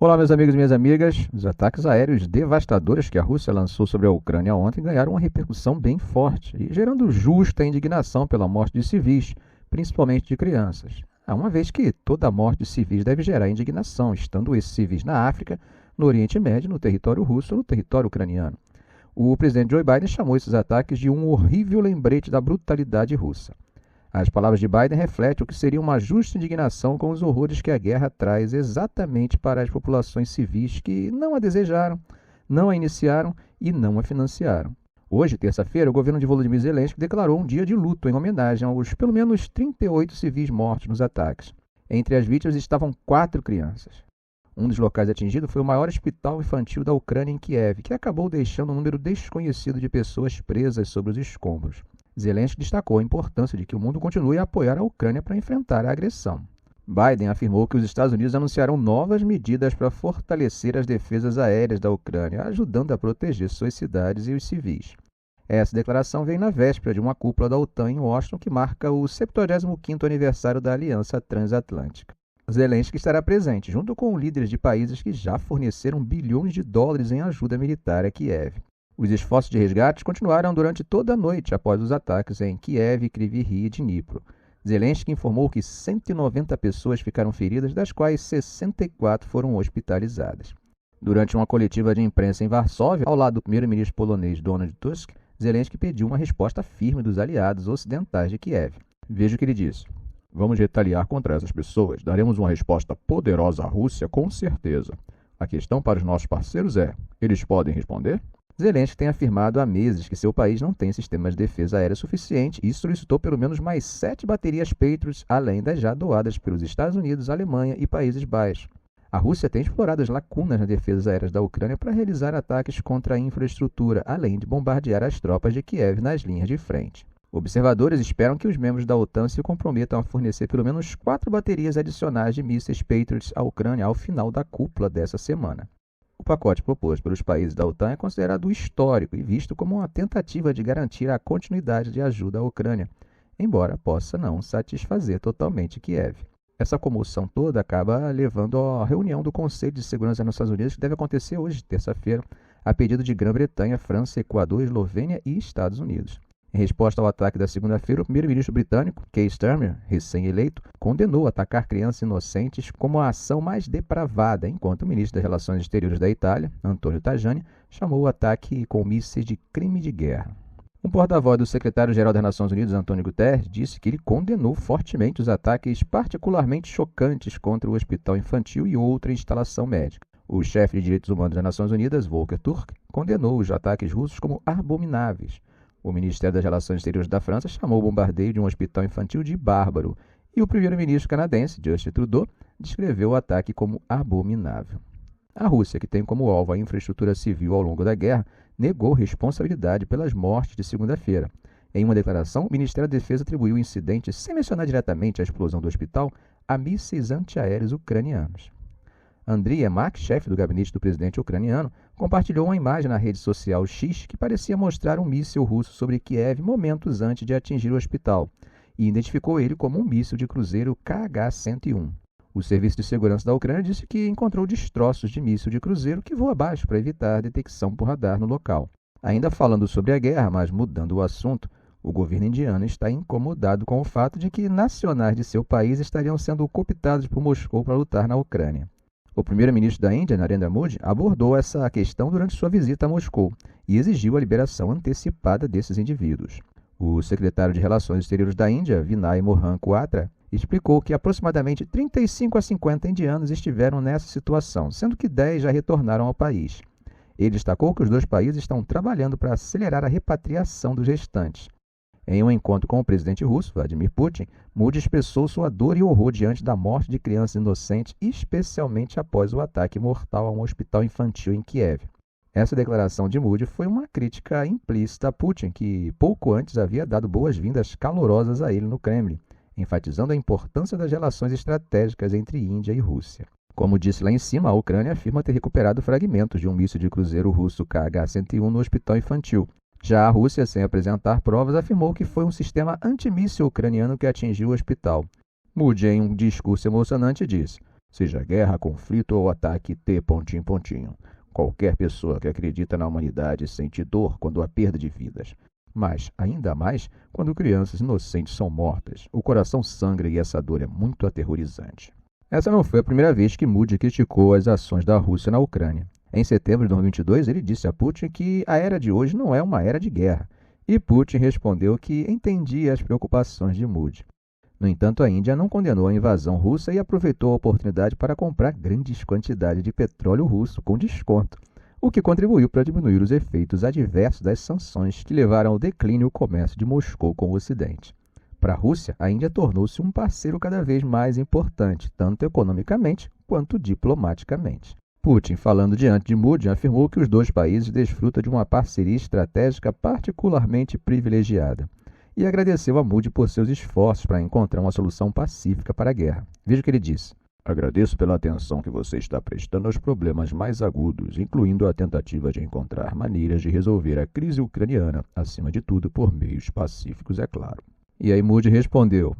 Olá, meus amigos e minhas amigas. Os ataques aéreos devastadores que a Rússia lançou sobre a Ucrânia ontem ganharam uma repercussão bem forte e gerando justa indignação pela morte de civis, principalmente de crianças. Uma vez que toda morte de civis deve gerar indignação, estando esses civis na África, no Oriente Médio, no território russo ou no território ucraniano. O presidente Joe Biden chamou esses ataques de um horrível lembrete da brutalidade russa. As palavras de Biden refletem o que seria uma justa indignação com os horrores que a guerra traz exatamente para as populações civis que não a desejaram, não a iniciaram e não a financiaram. Hoje, terça-feira, o governo de Volodymyr Zelensky declarou um dia de luto em homenagem aos pelo menos 38 civis mortos nos ataques. Entre as vítimas estavam 4 crianças. Um dos locais atingidos foi o maior hospital infantil da Ucrânia em Kiev, que acabou deixando um número desconhecido de pessoas presas sobre os escombros. Zelensky destacou a importância de que o mundo continue a apoiar a Ucrânia para enfrentar a agressão. Biden afirmou que os Estados Unidos anunciarão novas medidas para fortalecer as defesas aéreas da Ucrânia, ajudando a proteger suas cidades e os civis. Essa declaração vem na véspera de uma cúpula da OTAN em Washington que marca o 75º aniversário da Aliança Transatlântica. Zelensky estará presente, junto com líderes de países que já forneceram bilhões de dólares em ajuda militar a Kiev. Os esforços de resgate continuaram durante toda a noite após os ataques em Kiev, Kryvyi Rih e Dnipro. Zelensky informou que 190 pessoas ficaram feridas, das quais 64 foram hospitalizadas. Durante uma coletiva de imprensa em Varsóvia, ao lado do primeiro-ministro polonês Donald Tusk, Zelensky pediu uma resposta firme dos aliados ocidentais de Kiev. Veja o que ele disse. Vamos retaliar contra essas pessoas. Daremos uma resposta poderosa à Rússia, com certeza. A questão para os nossos parceiros é, eles podem responder? Zelensky tem afirmado há meses que seu país não tem sistemas de defesa aérea suficiente e solicitou pelo menos mais 7 baterias Patriot, além das já doadas pelos Estados Unidos, Alemanha e Países Baixos. A Rússia tem explorado as lacunas nas defesas aéreas da Ucrânia para realizar ataques contra a infraestrutura, além de bombardear as tropas de Kiev nas linhas de frente. Observadores esperam que os membros da OTAN se comprometam a fornecer pelo menos 4 baterias adicionais de mísseis Patriot à Ucrânia ao final da cúpula dessa semana. O pacote proposto pelos países da OTAN é considerado histórico e visto como uma tentativa de garantir a continuidade de ajuda à Ucrânia, embora possa não satisfazer totalmente Kiev. Essa comoção toda acaba levando à reunião do Conselho de Segurança dos Estados Unidos, que deve acontecer hoje, terça-feira, a pedido de Grã-Bretanha, França, Equador, Eslovênia e Estados Unidos. Em resposta ao ataque da segunda-feira, o primeiro-ministro britânico, Keir Starmer, recém-eleito, condenou atacar crianças inocentes como a ação mais depravada, enquanto o ministro das Relações Exteriores da Itália, Antonio Tajani, chamou o ataque com mísseis de crime de guerra. Um porta-voz do secretário-geral das Nações Unidas, António Guterres, disse que ele condenou fortemente os ataques particularmente chocantes contra o hospital infantil e outra instalação médica. O chefe de direitos humanos das Nações Unidas, Volker Turk, condenou os ataques russos como abomináveis. O Ministério das Relações Exteriores da França chamou o bombardeio de um hospital infantil de bárbaro, e o primeiro-ministro canadense, Justin Trudeau, descreveu o ataque como abominável. A Rússia, que tem como alvo a infraestrutura civil ao longo da guerra, negou responsabilidade pelas mortes de segunda-feira. Em uma declaração, o Ministério da Defesa atribuiu o incidente, sem mencionar diretamente a explosão do hospital, a mísseis antiaéreos ucranianos. Andriy Yermak, chefe do gabinete do presidente ucraniano, compartilhou uma imagem na rede social X que parecia mostrar um míssil russo sobre Kiev momentos antes de atingir o hospital, e identificou ele como um míssil de cruzeiro KH-101. O Serviço de Segurança da Ucrânia disse que encontrou destroços de míssil de cruzeiro que voa abaixo para evitar detecção por radar no local. Ainda falando sobre a guerra, mas mudando o assunto, o governo indiano está incomodado com o fato de que nacionais de seu país estariam sendo cooptados por Moscou para lutar na Ucrânia. O primeiro-ministro da Índia, Narendra Modi, abordou essa questão durante sua visita a Moscou e exigiu a liberação antecipada desses indivíduos. O secretário de Relações Exteriores da Índia, Vinay Mohan Quatra, explicou que aproximadamente 35 a 50 indianos estiveram nessa situação, sendo que 10 já retornaram ao país. Ele destacou que os dois países estão trabalhando para acelerar a repatriação dos restantes. Em um encontro com o presidente russo, Vladimir Putin, Modi expressou sua dor e horror diante da morte de crianças inocentes, especialmente após o ataque mortal a um hospital infantil em Kiev. Essa declaração de Modi foi uma crítica implícita a Putin, que pouco antes havia dado boas-vindas calorosas a ele no Kremlin, enfatizando a importância das relações estratégicas entre Índia e Rússia. Como disse lá em cima, a Ucrânia afirma ter recuperado fragmentos de um míssil de cruzeiro russo KH-101 no hospital infantil. Já a Rússia, sem apresentar provas, afirmou que foi um sistema antimíssil ucraniano que atingiu o hospital. Modi, em um discurso emocionante, disse: Seja guerra, conflito ou ataque T... Qualquer pessoa que acredita na humanidade sente dor quando há perda de vidas. Mas, ainda mais, quando crianças inocentes são mortas. O coração sangra e essa dor é muito aterrorizante. Essa não foi a primeira vez que Moody criticou as ações da Rússia na Ucrânia. Em setembro de 2022, ele disse a Putin que a era de hoje não é uma era de guerra. E Putin respondeu que entendia as preocupações de Moody. No entanto, a Índia não condenou a invasão russa e aproveitou a oportunidade para comprar grandes quantidades de petróleo russo com desconto, o que contribuiu para diminuir os efeitos adversos das sanções que levaram ao declínio do comércio de Moscou com o Ocidente. Para a Rússia, a Índia tornou-se um parceiro cada vez mais importante, tanto economicamente quanto diplomaticamente. Putin, falando diante de Moody, afirmou que os dois países desfrutam de uma parceria estratégica particularmente privilegiada e agradeceu a Moody por seus esforços para encontrar uma solução pacífica para a guerra. Veja o que ele disse. Agradeço pela atenção que você está prestando aos problemas mais agudos, incluindo a tentativa de encontrar maneiras de resolver a crise ucraniana, acima de tudo por meios pacíficos, é claro. E aí Moody respondeu,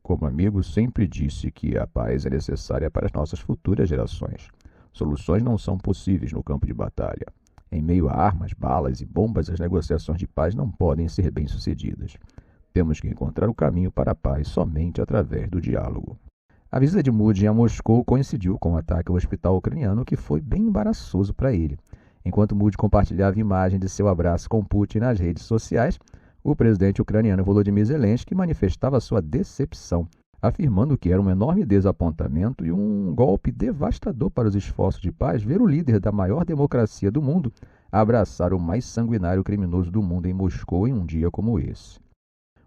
como amigo sempre disse que a paz é necessária para as nossas futuras gerações. Soluções não são possíveis no campo de batalha. Em meio a armas, balas e bombas, as negociações de paz não podem ser bem-sucedidas. Temos que encontrar o caminho para a paz somente através do diálogo. A visita de Moody a Moscou coincidiu com o ataque ao hospital ucraniano, que foi bem embaraçoso para ele. Enquanto Moody compartilhava imagem de seu abraço com Putin nas redes sociais, o presidente ucraniano Volodymyr Zelensky manifestava sua decepção, afirmando que era um enorme desapontamento e um golpe devastador para os esforços de paz ver o líder da maior democracia do mundo abraçar o mais sanguinário criminoso do mundo em Moscou em um dia como esse.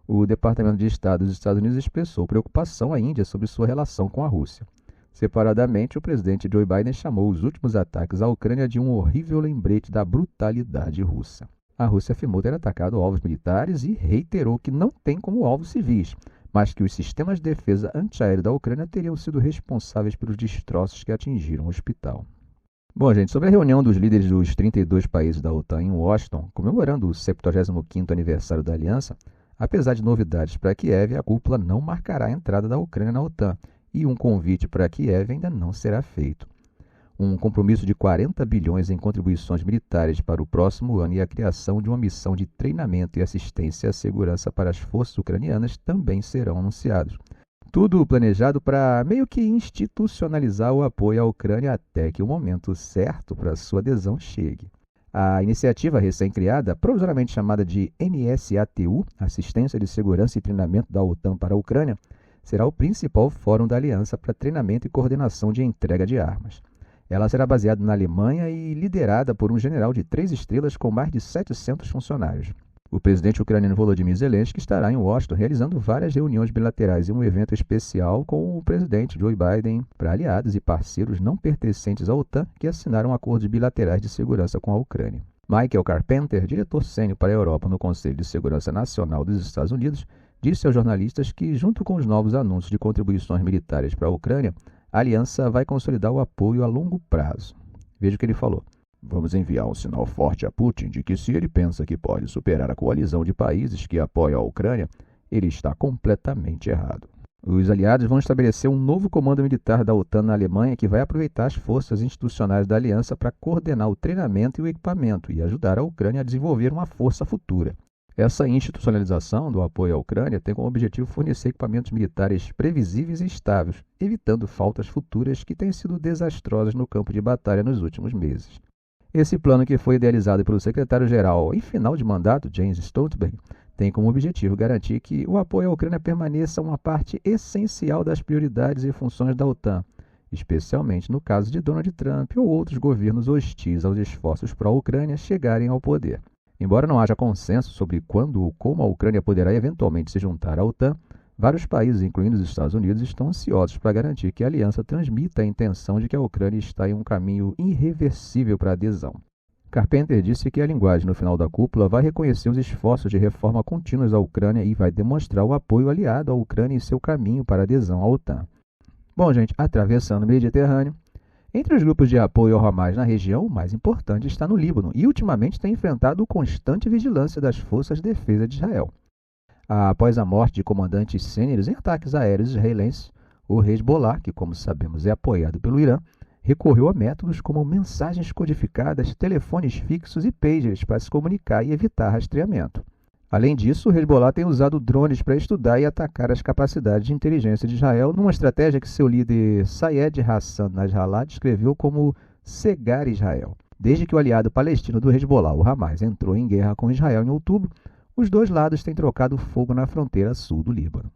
O Departamento de Estado dos Estados Unidos expressou preocupação à Índia sobre sua relação com a Rússia. Separadamente, o presidente Joe Biden chamou os últimos ataques à Ucrânia de um horrível lembrete da brutalidade russa. A Rússia afirmou ter atacado alvos militares e reiterou que não tem como alvos civis, mas que os sistemas de defesa antiaérea da Ucrânia teriam sido responsáveis pelos destroços que atingiram o hospital. Bom, gente, sobre a reunião dos líderes dos 32 países da OTAN em Washington, comemorando o 75º aniversário da aliança, apesar de novidades para Kiev, a cúpula não marcará a entrada da Ucrânia na OTAN e um convite para Kiev ainda não será feito. Um compromisso de 40 bilhões em contribuições militares para o próximo ano e a criação de uma missão de treinamento e assistência à segurança para as forças ucranianas também serão anunciados. Tudo planejado para meio que institucionalizar o apoio à Ucrânia até que o momento certo para sua adesão chegue. A iniciativa recém-criada, provisoriamente chamada de NSATU, Assistência de Segurança e Treinamento da OTAN para a Ucrânia, será o principal fórum da aliança para treinamento e coordenação de entrega de armas. Ela será baseada na Alemanha e liderada por um general de 3 estrelas com mais de 700 funcionários. O presidente ucraniano Volodymyr Zelensky estará em Washington realizando várias reuniões bilaterais e um evento especial com o presidente Joe Biden para aliados e parceiros não pertencentes à OTAN que assinaram acordos bilaterais de segurança com a Ucrânia. Michael Carpenter, diretor sênior para a Europa no Conselho de Segurança Nacional dos Estados Unidos, disse aos jornalistas que, junto com os novos anúncios de contribuições militares para a Ucrânia, a aliança vai consolidar o apoio a longo prazo. Veja o que ele falou. Vamos enviar um sinal forte a Putin de que se ele pensa que pode superar a coalizão de países que apoiam a Ucrânia, ele está completamente errado. Os aliados vão estabelecer um novo comando militar da OTAN na Alemanha que vai aproveitar as forças institucionais da aliança para coordenar o treinamento e o equipamento e ajudar a Ucrânia a desenvolver uma força futura. Essa institucionalização do apoio à Ucrânia tem como objetivo fornecer equipamentos militares previsíveis e estáveis, evitando faltas futuras que têm sido desastrosas no campo de batalha nos últimos meses. Esse plano, que foi idealizado pelo secretário-geral em final de mandato, Jens Stoltenberg, tem como objetivo garantir que o apoio à Ucrânia permaneça uma parte essencial das prioridades e funções da OTAN, especialmente no caso de Donald Trump ou outros governos hostis aos esforços pró-Ucrânia chegarem ao poder. Embora não haja consenso sobre quando ou como a Ucrânia poderá eventualmente se juntar à OTAN, vários países, incluindo os Estados Unidos, estão ansiosos para garantir que a aliança transmita a intenção de que a Ucrânia está em um caminho irreversível para a adesão. Carpenter disse que a linguagem no final da cúpula vai reconhecer os esforços de reforma contínuos à Ucrânia e vai demonstrar o apoio aliado à Ucrânia em seu caminho para a adesão à OTAN. Bom, gente, atravessando o Mediterrâneo, entre os grupos de apoio ao Hamas na região, o mais importante está no Líbano e ultimamente tem enfrentado constante vigilância das forças de defesa de Israel. Após a morte de comandantes sêniores em ataques aéreos israelenses, O Hezbollah, que como sabemos é apoiado pelo Irã, recorreu a métodos como mensagens codificadas, telefones fixos e pagers para se comunicar e evitar rastreamento. Além disso, o Hezbollah tem usado drones para estudar e atacar as capacidades de inteligência de Israel, numa estratégia que seu líder Sayed Hassan Nasrallah descreveu como cegar Israel. Desde que o aliado palestino do Hezbollah, o Hamas, entrou em guerra com Israel em outubro, os dois lados têm trocado fogo na fronteira sul do Líbano.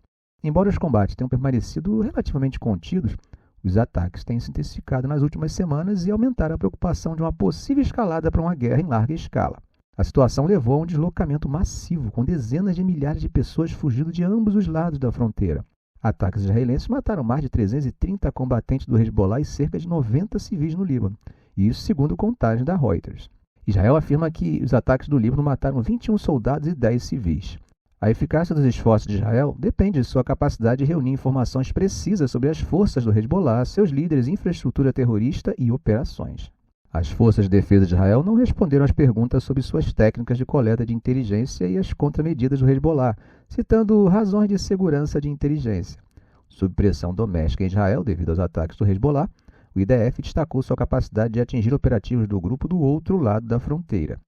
Embora os combates tenham permanecido relativamente contidos, os ataques têm se intensificado nas últimas semanas e aumentaram a preocupação de uma possível escalada para uma guerra em larga escala. A situação levou a um deslocamento massivo, com dezenas de milhares de pessoas fugindo de ambos os lados da fronteira. Ataques israelenses mataram mais de 330 combatentes do Hezbollah e cerca de 90 civis no Líbano, isso segundo contagens da Reuters. Israel afirma que os ataques do Líbano mataram 21 soldados e 10 civis. A eficácia dos esforços de Israel depende de sua capacidade de reunir informações precisas sobre as forças do Hezbollah, seus líderes, infraestrutura terrorista e operações. As forças de defesa de Israel não responderam às perguntas sobre suas técnicas de coleta de inteligência e as contramedidas do Hezbollah, citando razões de segurança de inteligência. Sob pressão doméstica em Israel devido aos ataques do Hezbollah, o IDF destacou sua capacidade de atingir operativos do grupo do outro lado da fronteira.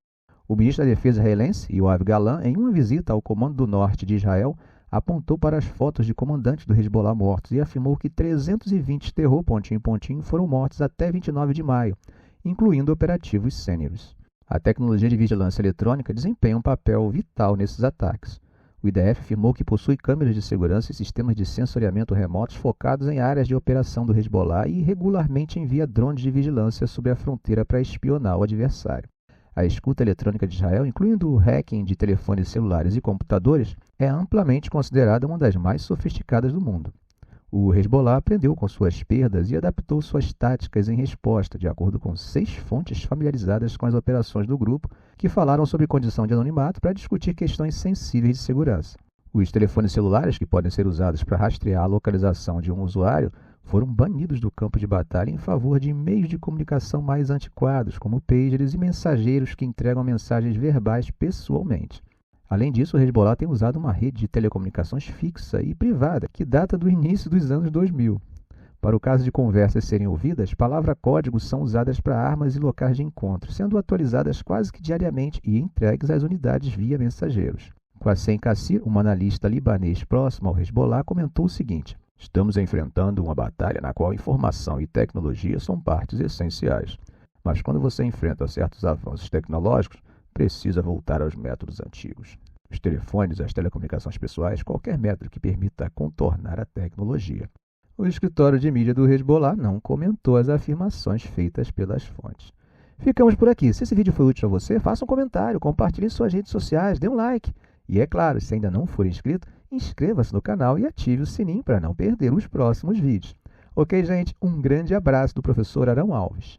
O ministro da Defesa israelense, Yoav Gallant, em uma visita ao Comando do Norte de Israel, apontou para as fotos de comandantes do Hezbollah mortos e afirmou que 320 terror pontinho foram mortos até 29 de maio, incluindo operativos sêniores. A tecnologia de vigilância eletrônica desempenha um papel vital nesses ataques. O IDF afirmou que possui câmeras de segurança e sistemas de sensoriamento remotos focados em áreas de operação do Hezbollah e regularmente envia drones de vigilância sobre a fronteira para espionar o adversário. A escuta eletrônica de Israel, incluindo o hacking de telefones celulares e computadores, é amplamente considerada uma das mais sofisticadas do mundo. O Hezbollah aprendeu com suas perdas e adaptou suas táticas em resposta, de acordo com 6 fontes familiarizadas com as operações do grupo, que falaram sobre condição de anonimato para discutir questões sensíveis de segurança. Os telefones celulares, que podem ser usados para rastrear a localização de um usuário, foram banidos do campo de batalha em favor de meios de comunicação mais antiquados, como pagers e mensageiros que entregam mensagens verbais pessoalmente. Além disso, o Hezbollah tem usado uma rede de telecomunicações fixa e privada que data do início dos anos 2000. Para o caso de conversas serem ouvidas, palavra-código são usadas para armas e locais de encontro, sendo atualizadas quase que diariamente e entregues às unidades via mensageiros. Qassem Qassir, um analista libanês próximo ao Hezbollah, comentou o seguinte: "Estamos enfrentando uma batalha na qual informação e tecnologia são partes essenciais. Mas quando você enfrenta certos avanços tecnológicos, precisa voltar aos métodos antigos. Os telefones, as telecomunicações pessoais, qualquer método que permita contornar a tecnologia." O escritório de mídia do Hezbollah não comentou as afirmações feitas pelas fontes. Ficamos por aqui. Se esse vídeo foi útil a você, faça um comentário, compartilhe em suas redes sociais, dê um like. E é claro, se ainda não for inscrito, inscreva-se no canal e ative o sininho para não perder os próximos vídeos. Ok, gente? Um grande abraço do professor Arão Alves.